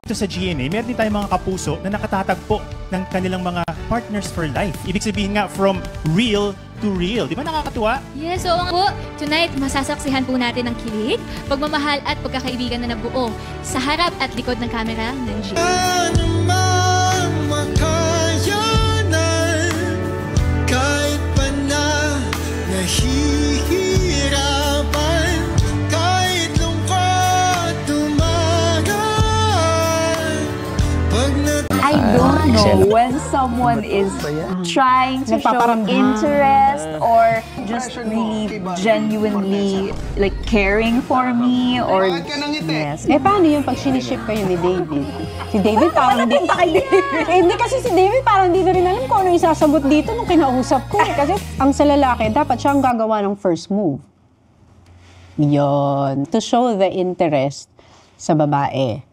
Ito sa GNA, meron din tayong mga kapuso na nakatatagpo ng kanilang mga partners for life. Ibig sabihin nga, from real to real. Di ba nakakatuwa? Yes, oo nga po. Tonight, masasaksihan po natin ang kilig, pagmamahal at pagkakaibigan na nabuo sa harap at likod ng kamera ng GNA. Kahit pa na nahihirapan, kahit lungkot tumagal, pag I don't know when someone is trying to show interest or just really genuinely like caring for me or yes. Eh paano yung pag siniship kayo ni David? Si David parang hindi hindi kasi si David parang hindi na rin alam kung ano isasagot dito nung kinausap ko. Kasi ang sa lalaki, dapat siya ang gagawa ng first move. Yun. To show the interest sa babae.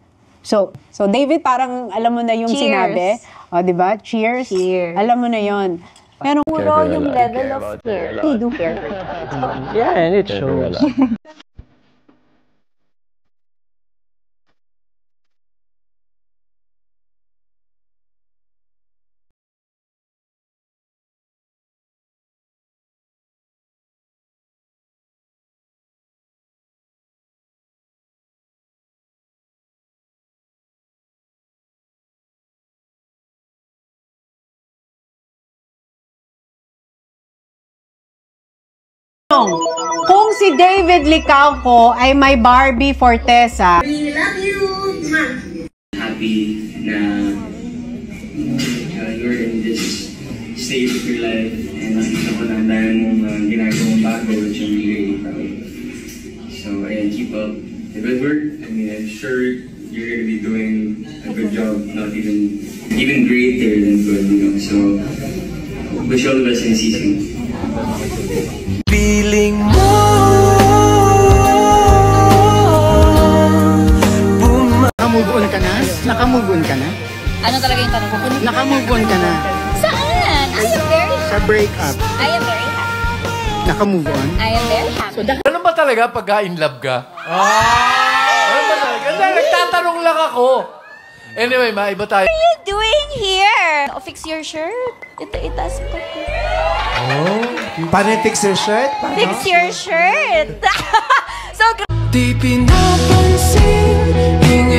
So David parang alam mo na yung sinabi. O, di ba? Cheers. Alam mo na yon. Pero puro yung level of care. They do care. Yeah, and it shows. Kung si David Licauco ay may Barbie Fortesa. We love you, Ma. Happy na you're in this stage of your life and nakita ko na ang dami mong ginagawang bago, which I'm really proud. So, ayan, keep up the good work. I mean, I'm sure you're going to be doing a good job, not even greater than good, you know. So, wish you all the best in the season. Feeling mo Naka-move on ka na? Naka-move on ka na? Ano talaga yung tanong ko? Naka-move on ka na? Saan? I am very happy. Sa breakup? I am very happy. Naka-move on? I am very happy. Ano ba talaga pagka-in love ka? Ano ba talaga? Kasi nagtatanong lang ako. Anyway, maiba tayo. What are you doing here? Oh, fix your shirt. Itaas ko. Paano fix your shirt? Fix your shirt. So, Di pinapansin.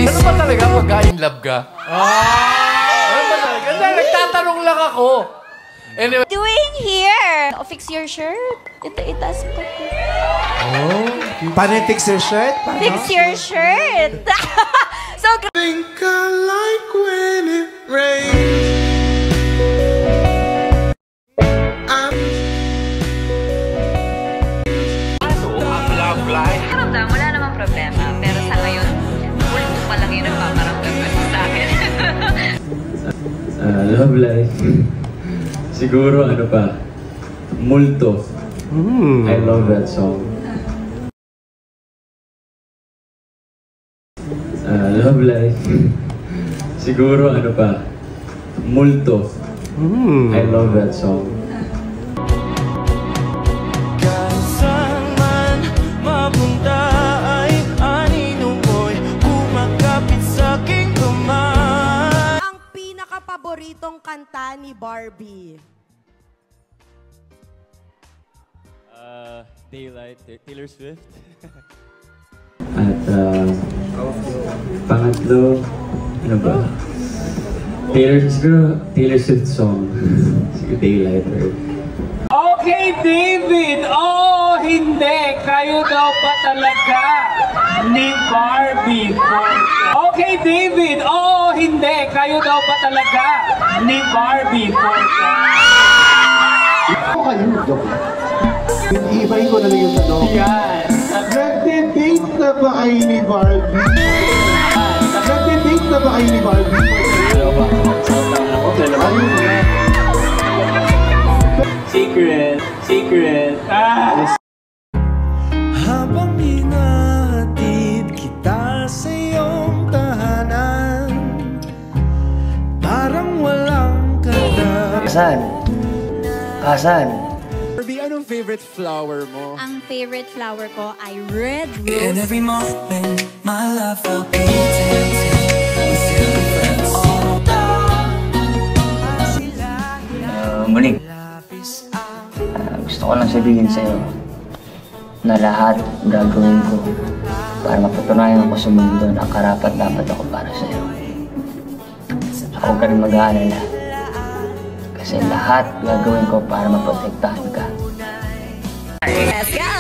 Ano ba talaga pagka-in love ka? Ano ba talaga? Kasi nagtatanong lang ako. Anyway. doing here? Oh, fix your shirt. Itaas ko. Paano fix your shirt? Fix your shirt. So, Think I like when it rains. Karamdam, wala namang problema. Pero sa ngayon, multo pa lang yung nagpaparamdam kasi sa akin. Love life. Siguro ano pa, multo. I love that song. Love life. Siguro ano pa, multo. I love that song. Kahit saan man mapunta ay anino mo'y kumakapit sa aking kamay. Ang pinaka-paboritong kanta ni Barbie. Daylight, Taylor Swift. At pangatlo, ano ba? Taylor Swift song. Sige, Daylight. Okay, David! Oo, hindi! Kayo daw pa talaga ni Barbie Fortesa. Okay, David! Oo, hindi! Kayo daw pa talaga ni Barbie Fortesa. Ako kayo, joke. Iibahin ko na lang yung tanong. Yan! Nagde-date na ba kayo ni Barbie? Nagde-date na ba kayo ni Barbie? Secret. Habang hinahatid kita sa iyong tahanan, parang walang katapusan. Asan? Barbie, anong favorite flower mo? ang favorite flower ko ay red In rose. every moment, my love will be dancing with kong sabihin sa'yo na lahat gagawin ko para mapatunayan ko sa mundo na karapat-dapat ako para sa'yo. Ako ka rin mag-aalala. Kasi lahat gagawin ko para maprotektahan ka. Let's go!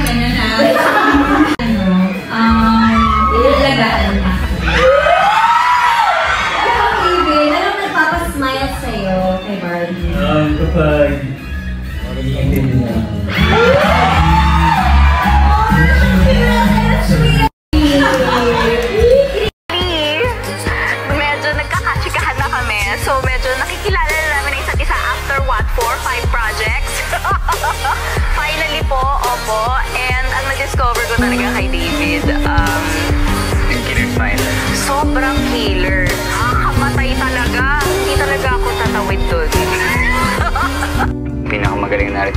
Ganyan na. Ilalagaan na. Ikaw, David, anong nagpapasmile sa'yo kay Barbie? Kapag hindi na. Medyo nagkakachikahan na kami. So, medyo nakikilala na namin ang isa't isa after what? 4, 5 projects? Finally po, opo. And ang na-discover ko talaga kay David, Killer Smile. sobrang killer. Nakakamatay talaga. Hindi talaga ako tatawid dun. Pinakamagaling na rin.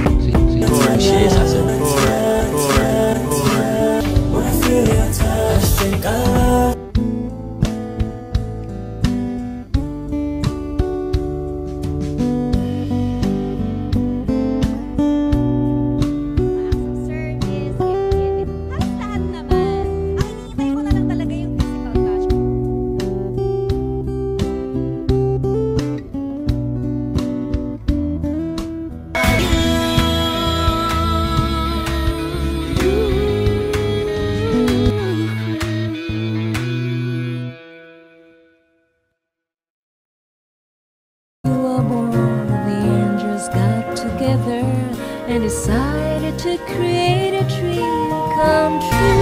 And decided to create a dream come true.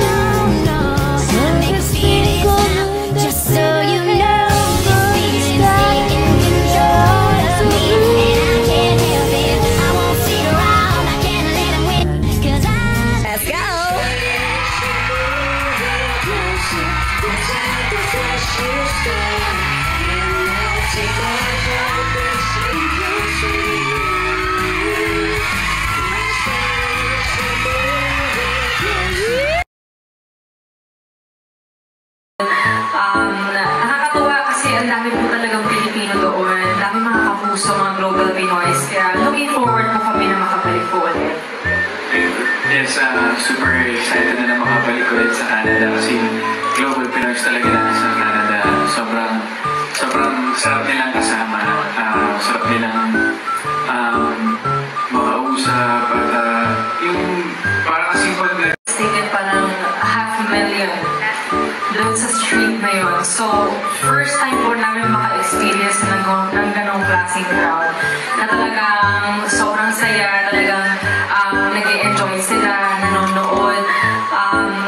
So let's think on just so you know. Let's go! Nakakatuwa kasi ang dami po talagang Pilipino doon. Ang dami mga kapuso, mga global Pinoys. Kaya looking forward po kami na makabalik po ulit. Yes, super excited na makabalik ulit sa Canada kasi global Pinoys talaga na sa Canada. Sobrang sarap nilang kasama. Sarap nilang makausap at yung parang kasi pag Taken pa ng 500,000 doon sa street na yun. So, first time po namin maka-experience ng ganong klaseng crowd na talagang sobrang saya, talagang nag-e-enjoy sila, nanonood.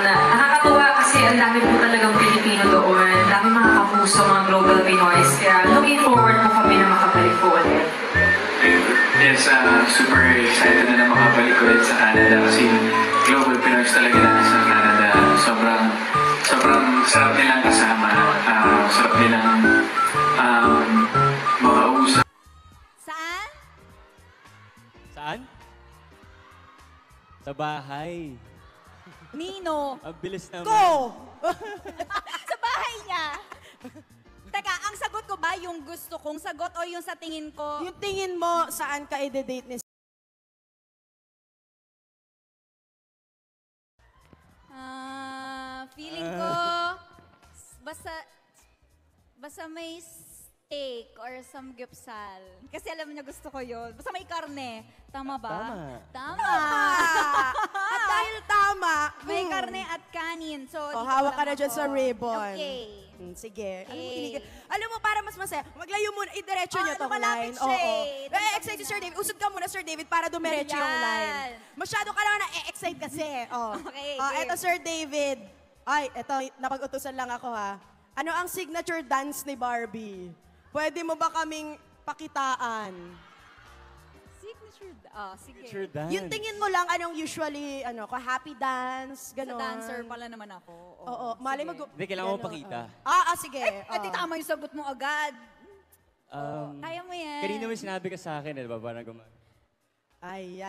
Nakakatuwa kasi ang dami po talagang Pilipino doon. Ang dami mga kapuso, mga global Pinoys. Kaya looking forward po kami na makabalik po ulit. yes, super excited na makabalik ulit sa Canada kasi global Pinoys talaga na sa Canada. Sobrang sarap nilang kasama. Sarap nilang makausap. Saan? Saan? Sa bahay. Nino. Ang bilis naman. Go! Sa bahay niya. Teka, ang sagot ko ba yung gusto kong sagot o yung sa tingin ko? Yung tingin mo, saan ka i-date ni Feeling ko, basta may steak or samgyupsal. Kasi alam niya gusto ko yun. Basta may karne. Tama ba? Tama. At dahil tama, May karne at kanin. So, oh, dito hawak ka lang na dyan ako. sa ribbon. Okay. Sige. Okay. Alam mo, para mas masaya, maglayo muna, idiretso nyo tong malapit line. siya eh. Excited si Sir David. Usod ka muna, Sir David, para dumiretso yung line. Masyado ka naman na-excite kasi. Okay, Eto, Sir David. Ay, eto, napag-utusan lang ako ha. Ano ang signature dance ni Barbie? Pwede mo ba kaming pakitaan? Sige. Yung tingin mo lang, anong usually, happy dance, gano'n. Sa dancer pala naman ako. Oo, mali mag... Hindi, kailangan mo pakita. Sige. Ay, di tama yung sagot mo agad. Kaya mo yan. Kanina may sinabi ka sa akin, di ba? Parang Ay.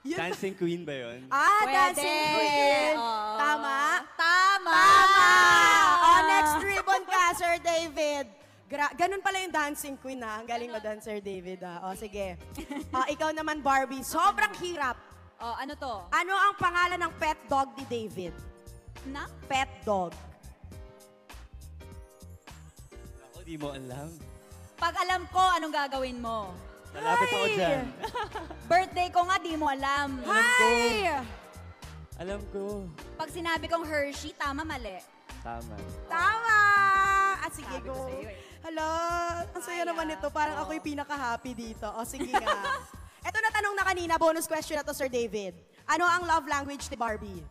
Dancing Queen ba yun? Dancing Queen. Tama? Tama! Next ribbon ka, Sir David. Ganun pala yung Dancing Queen, ha? Ang galing mo doon, Sir David, ha? Sige. Ikaw naman, Barbie. Sobrang hirap. Ano to? Ano ang pangalan ng pet dog ni David? Na? Pet dog. Ako, di mo alam. Pag alam ko, anong gagawin mo? Malapit ako dyan. Birthday ko nga, di mo alam. Alam ko. Pag sinabi kong Hershey, tama, mali. Tama. Tama! Sige, Sabi ko go. sa'yo, eh. Hala, ang saya naman ito. Parang ako yung pinaka-happy dito. Sige nga. Ito na tanong na kanina, bonus question na to, Sir David. Ano ang love language ni Barbie?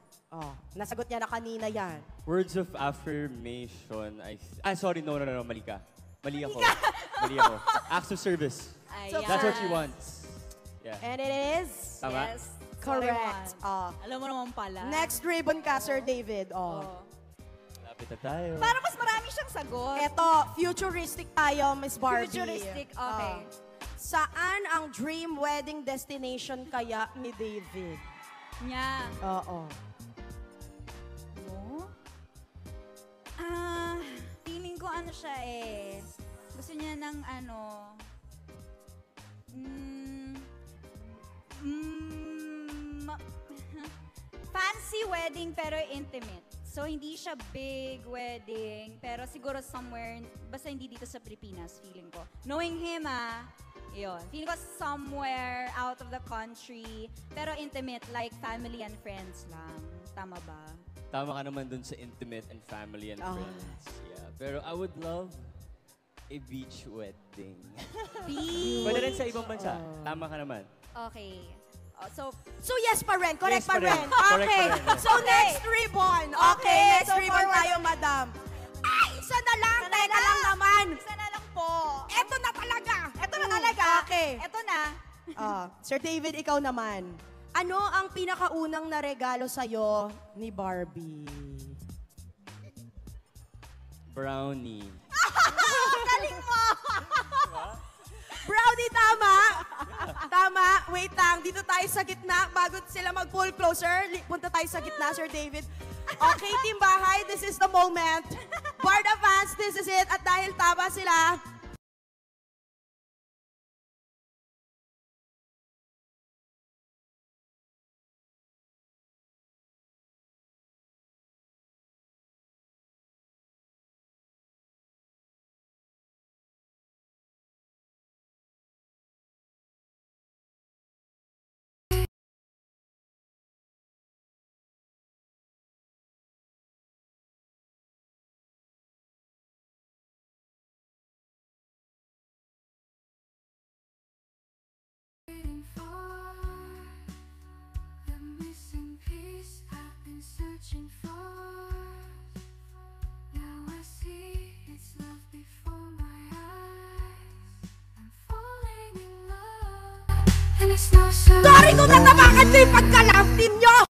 Nasagot niya na kanina yan. Words of affirmation. Sorry, no, mali ka. Mali ako. Acts of service. That's what she wants. Yeah. And it is? Tama? Yes. Correct. Alam mo naman pala. Next ribbon ka, Sir David. Lapit na tayo. Para mas marami siyang sagot. Eto, futuristic tayo, Miss Barbie. Futuristic, okay. Saan ang dream wedding destination kaya ni David? Niya. Oo. Feeling ko ano siya gusto niya ng fancy wedding pero intimate. So, hindi siya big wedding, pero siguro somewhere, basta hindi dito sa Pilipinas, feeling ko. Knowing him, yun. Feeling ko somewhere out of the country, pero intimate, like family and friends lang. Tama ba? Tama ka naman dun sa intimate and family and friends. Yeah. Pero I would love a beach wedding. Beach? Pwede rin sa ibang bansa. Tama ka naman. Okay. So yes pa rin. Correct Yes pa pa rin. rin. Correct Okay. pa rin. So next ribbon. Okay, next ribbon tayo, madam. Ay, isa na lang. Teka lang naman. Isa na lang po. Eto na talaga. Ito na talaga. Okay. Ito na. Sir David, ikaw naman. Ano ang pinakaunang naregalo sa'yo ni Barbie? Brownie. Galing mo! Brownie, tama! Tama. Wait lang. Dito tayo sa gitna. Bago sila mag-pull closer, punta tayo sa gitna, Sir David. Okay, Team Bahay, this is the moment. Barda fans, this is it. At dahil tama sila, searching for. Now I see it's love before my eyes. I'm falling in love. And it's no sorry kung natapakan ko yung pagka-love team nyo!